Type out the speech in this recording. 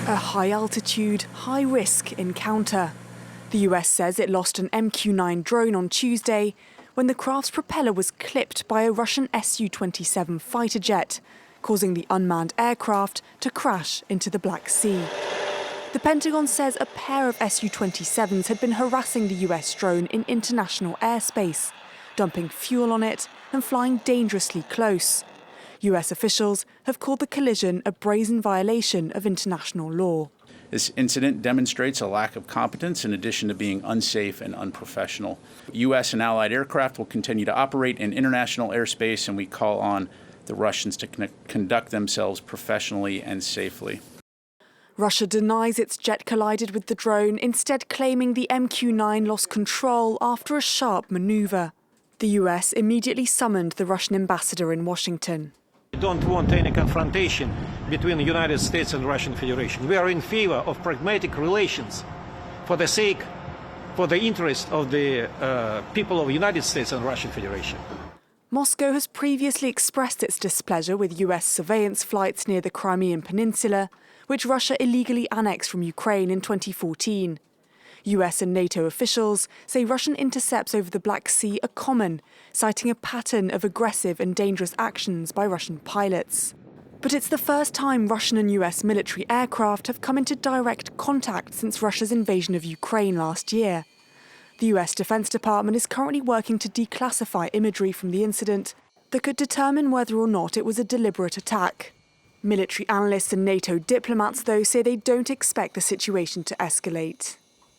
A high-altitude, high-risk encounter. The US says it lost an MQ-9 drone on Tuesday when the craft's propeller was clipped by a Russian Su-27 fighter jet, causing the unmanned aircraft to crash into the Black Sea. The Pentagon says a pair of Su-27s had been harassing the US drone in international airspace, dumping fuel on it and flying dangerously close. US officials have called the collision a brazen violation of international law. This incident demonstrates a lack of competence in addition to being unsafe and unprofessional. US and allied aircraft will continue to operate in international airspace, and we call on the Russians to conduct themselves professionally and safely. Russia denies its jet collided with the drone, instead claiming the MQ-9 lost control after a sharp maneuver. The US immediately summoned the Russian ambassador in Washington. We don't want any confrontation between the United States and the Russian Federation. We are in favor of pragmatic relations for the interest of the people of the United States and the Russian Federation. Moscow has previously expressed its displeasure with US surveillance flights near the Crimean Peninsula, which Russia illegally annexed from Ukraine in 2014. US and NATO officials say Russian intercepts over the Black Sea are common, citing a pattern of aggressive and dangerous actions by Russian pilots. But it's the first time Russian and US military aircraft have come into direct contact since Russia's invasion of Ukraine last year. The US Defense Department is currently working to declassify imagery from the incident that could determine whether or not it was a deliberate attack. Military analysts and NATO diplomats, though, say they don't expect the situation to escalate.